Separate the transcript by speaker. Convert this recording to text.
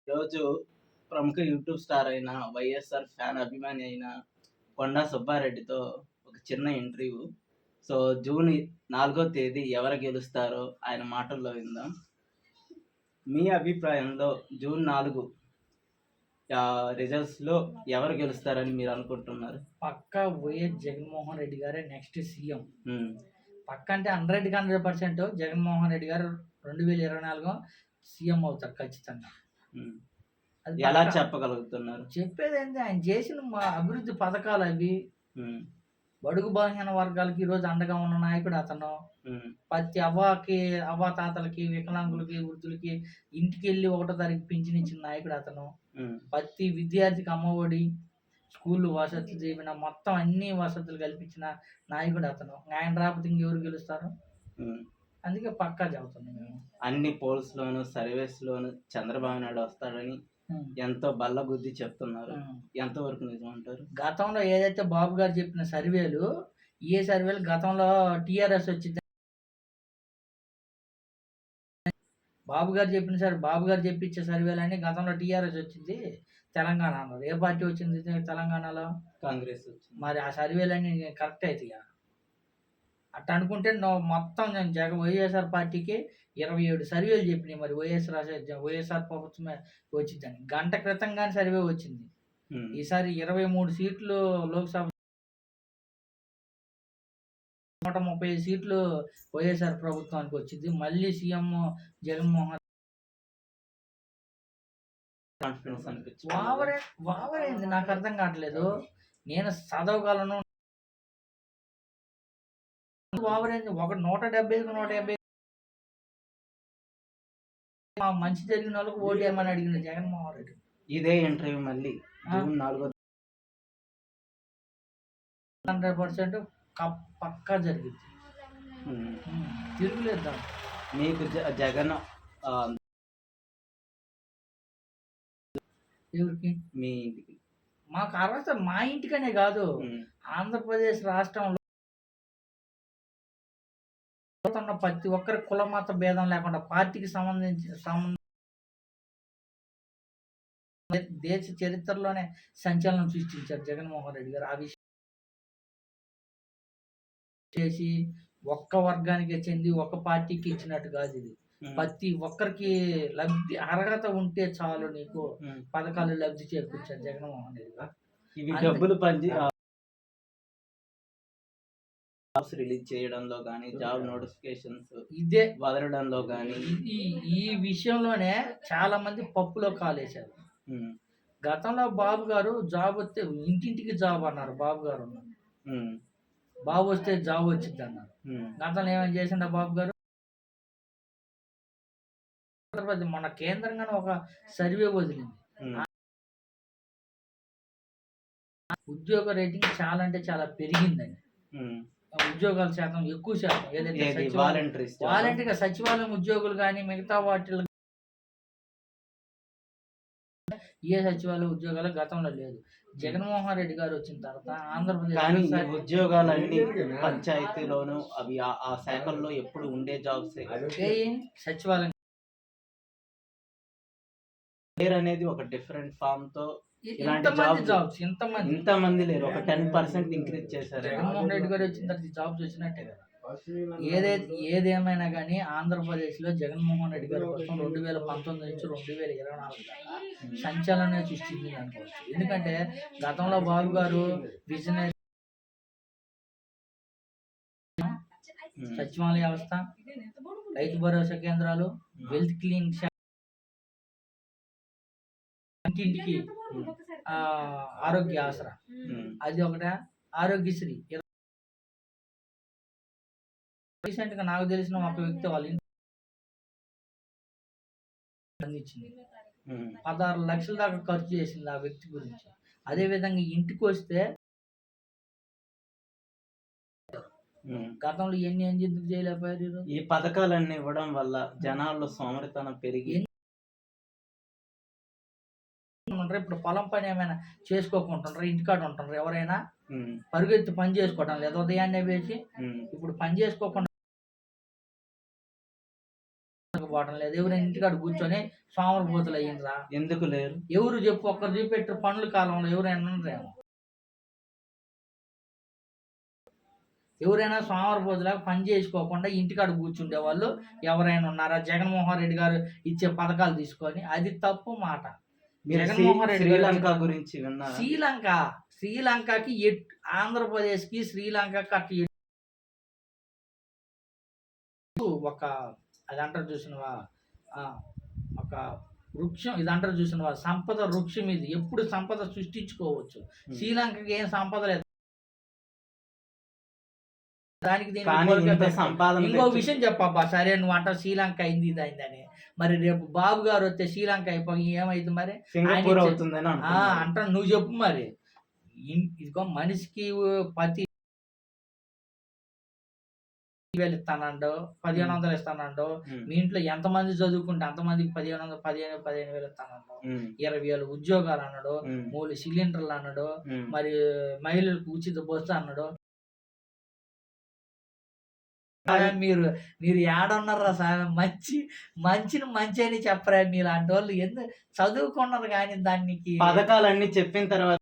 Speaker 1: ఈరోజు ప్రముఖ YouTube star అయిన వైఎస్ఆర్ ఫ్యాన్ అభిమాని అయిన కొండా సుబ్బారెడ్డితో ఒక చిన్న ఇంటర్వ్యూ. సో జూన్ 4వ తేదీ ఎవరు గెలుస్తారో ఆయన మాటల్లో విందాం. మీ అభిప్రాయంలో జూన్ 4 రిజల్ట్స్లో ఎవరు గెలుస్తారని మీరు అనుకుంటున్నారు?
Speaker 2: పక్కా వైఎస్ జగన్మోహన్ రెడ్డి గారే నెక్స్ట్ సీఎం. పక్క అంటే 100% జగన్మోహన్ రెడ్డి గారు 2024 సీఎం అవుతారు ఖచ్చితంగా.
Speaker 1: అది ఎలా చెప్పగలుగుతున్నారు?
Speaker 2: చెప్పేది ఏంటి, ఆయన చేసిన మా అభివృద్ధి పథకాలు అవి. బడుగు బలహీన వర్గాలకి ఈరోజు అండగా ఉన్న నాయకుడు అతను. ప్రతి అవ్వ తాతలకి, వికలాంగులకి, వృద్ధులకి ఇంటికి వెళ్ళి 1వ తారీఖు పింఛన్ ఇచ్చిన నాయకుడు అతను. ప్రతి విద్యార్థికి అమ్మఒడి, స్కూళ్ళు వసతులు చేసిన, మొత్తం అన్ని వసతులు కల్పించిన నాయకుడు అతను. ఆయన రాకపోతే ఇంకెవరు గెలుస్తారు? అందుకే పక్కా చెబుతున్నాం మేము.
Speaker 1: అన్ని పోల్స్లోను సర్వేస్లోను చంద్రబాబు నాయుడు వస్తాడని ఎంతో బల్లగుద్ది చెప్తున్నారు. ఎంతవరకు నిజం అంటారు?
Speaker 2: గతంలో ఏదైతే బాబు గారు చెప్పిన సర్వేలు, గతంలో టీఆర్ఎస్ వచ్చింది. బాబు గారు చెప్పించే సర్వేలన్నీ గతంలో టీఆర్ఎస్ వచ్చింది, తెలంగాణ అన్నారు. ఏ పార్టీ వచ్చింది తెలంగాణలో?
Speaker 1: కాంగ్రెస్ వచ్చింది.
Speaker 2: మరి ఆ సర్వేలన్నీ కరెక్ట్ అవుతాయా? అట్లా అనుకుంటే మొత్తం వైఎస్ఆర్ పార్టీకి 27 సర్వేలు చెప్పినాయి. మరి వైఎస్ఆర్ ప్రభుత్వమే వచ్చిందని గంట క్రితం కానీ సర్వే వచ్చింది. ఈసారి 23 సీట్లు లోక్సభ, 135 సీట్లు వైఎస్ఆర్ ప్రభుత్వానికి వచ్చింది. మళ్ళీ సీఎం జగన్మోహన్ వావరైంది. నాకు అర్థం కావట్లేదు. నేను చదవగలను. వావరైంది. 170 మంచి జరిగిన వాళ్ళకి ఓటు వేయమని అడిగింది జగన్మోహన్ రెడ్డి.
Speaker 1: ఇదే ఇంటర్వ్యూ మళ్ళీ జూన్ 4
Speaker 2: 100% పక్కా జరిగింది. తిరుగులేదు.
Speaker 1: మీకు జగన్
Speaker 2: ఎవరికి?
Speaker 1: మీ ఇంటికి?
Speaker 2: మాకు అర్హత మా ఇంటికనే కాదు, ఆంధ్రప్రదేశ్ రాష్ట్రంలో ప్రతి ఒక్కరి కుల మత భేదం లేకుండా పార్టీకి దేశ చరిత్రలోనే సంచలనం సృష్టించారు జగన్మోహన్ రెడ్డి గారు. ఆ విషయం చేసి ఒక్క వర్గానికి చెంది ఒక పార్టీకి ఇచ్చినట్టు కాదు ఇది. ప్రతి ఒక్కరికి అర్హత ఉంటే చాలు నీకు పథకాలు లబ్ధి చేకూర్చారు జగన్మోహన్ రెడ్డి గారు.
Speaker 1: ఇవి డబ్బులు రిలీజ్ చేయడంలో కానీ, జాబ్ నోటిఫికేషన్స్
Speaker 2: ఇదే
Speaker 1: వదలడంలో కానీ,
Speaker 2: ఈ విషయంలోనే చాలా మంది పప్పులో కాలేశారు. గతంలో బాబు గారు జాబ్ వస్తే ఇంటింటికి జాబ్ అన్నారు. బాబు గారు బాబు వస్తే జాబ్ వచ్చింది అన్నారు. గతంలో ఏమైనా చేసిండ బాబు గారు? మన కేంద్రంగానే ఒక సర్వే వదిలింది. ఉద్యోగ రేటింగ్ చాలా అంటే చాలా పెరిగిందండి. ఉద్యోగాల శాతం ఎక్కువ శాతం ఏదైతే వాలంటీర్గా సచివాలయం ఉద్యోగులు కానీ, మిగతా వాటిలో ఏ సచివాలయ ఉద్యోగాలు గతంలో లేదు. జగన్మోహన్ రెడ్డి గారు వచ్చిన తర్వాత ఆంధ్రప్రదేశ్
Speaker 1: ఉద్యోగాలన్నీ పంచాయతీలోను అవి ఆ శాఖల్లో ఎప్పుడు ఉండే జాబ్స్.
Speaker 2: సచివాలయం
Speaker 1: అనేది ఒక డిఫరెంట్ ఫామ్ తో
Speaker 2: ఇంతమంది
Speaker 1: లేరు. ఒక 10% ఇంక్రీజ్ చేశారు.
Speaker 2: జగన్మోహన్ రెడ్డి గారు వచ్చిన తర్వాత జాబ్స్ వచ్చినట్టే కదా. ఏదేమైనా కానీ ఆంధ్రప్రదేశ్లో జగన్మోహన్ రెడ్డి గారి కోసం 2019 నుంచి 2024 దాకా సంచలనం సృష్టించింది అనుకోవచ్చు. ఎందుకంటే గతంలో బాబు గారు బిజినెస్, సచివాలయ వ్యవస్థ, రైతు భరోసా కేంద్రాలు, వెల్త్ క్లీన్, ఇంటింటికి ఆరోగ్య ఆసరా, అది ఒకట, ఆరోగ్యశ్రీ. రీసెంట్ గా నాకు తెలిసిన ఒక వ్యక్తి వాళ్ళ ఇంటి అందించింది. 16 లక్షల దాకా ఖర్చు చేసింది ఆ వ్యక్తి గురించి. అదే విధంగా ఇంటికి వస్తే గతంలో ఎన్ని ఎందుకు చేయలేకపోయారు?
Speaker 1: ఈ పథకాలన్నీ ఇవ్వడం వల్ల జనాల్లో సోమరితనం పెరిగి
Speaker 2: ఇప్పుడు పొలం పని ఏమైనా చేసుకోకుంటుంటారు, ఇంటికాడ ఉంటుంటారు. ఎవరైనా పరుగెత్తి పని చేసుకోవడం లేదు. ఉదయాన్నే వేసి ఇప్పుడు పని చేసుకోకుండా పోవడం లేదు. ఎవరైనా ఇంటికాడ కూర్చొని సోమరిపోతులు అయ్యిండ్రా?
Speaker 1: ఎందుకు లేరు?
Speaker 2: ఎవరు చెప్పు, ఒక్కరు చూపెట్టు పనుల కాలంలో ఎవరైనా ఉన్నారేమో. ఎవరైనా సోమరిపోతులాగా పని చేసుకోకుండా ఇంటికాడ కూర్చుండే వాళ్ళు ఎవరైనా ఉన్నారా? జగన్మోహన్ రెడ్డి గారు ఇచ్చే పథకాలు తీసుకొని, అది తప్పు మాట.
Speaker 1: మీరు
Speaker 2: జగన్మోహన్ రెడ్డి గారు
Speaker 1: శ్రీలంక గురించి విన్నారా?
Speaker 2: శ్రీలంకకి ఆంధ్రప్రదేశ్కి శ్రీలంకకి అట్లా ఒక అది అంటారు చూసినవా, ఒక వృక్షం ఇది అంటారు చూసినవా, సంపద వృక్షం ఇది. ఎప్పుడు సంపద సృష్టించుకోవచ్చు. శ్రీలంకకి ఏం సంపద లేదు. దానికి ఇంకో విషయం చెప్పబ్బా. సరే నువ్వు అంటావు శ్రీలంక అయింది ఇది అయిందని, మరి రేపు బాబు గారు వస్తే శ్రీలంక అయిపోయి ఏమైంది మరి అంటాను. నువ్వు చెప్పు మరి. ఇదిగో మనిషికి 10,000 ఇస్తానండో, 1,500 ఇస్తానండో. మీ ఇంట్లో ఎంతమంది చదువుకుంటే అంతమందికి 15,000 ఇస్తానండో. 20,000 ఉద్యోగాలు అన్నాడు, 3 సిలిండర్లు అన్నాడు, మరి మహిళలకు ఉచిత బస్సు అన్నాడు. మీరు ఏడున్నారా సార్? మంచిని మంచి అని చెప్పరా? మీరు అలాంటి వాళ్ళు ఎందుకు చదువుకున్నారు కానీ దానికి
Speaker 1: పథకాలన్నీ చెప్పిన తర్వాత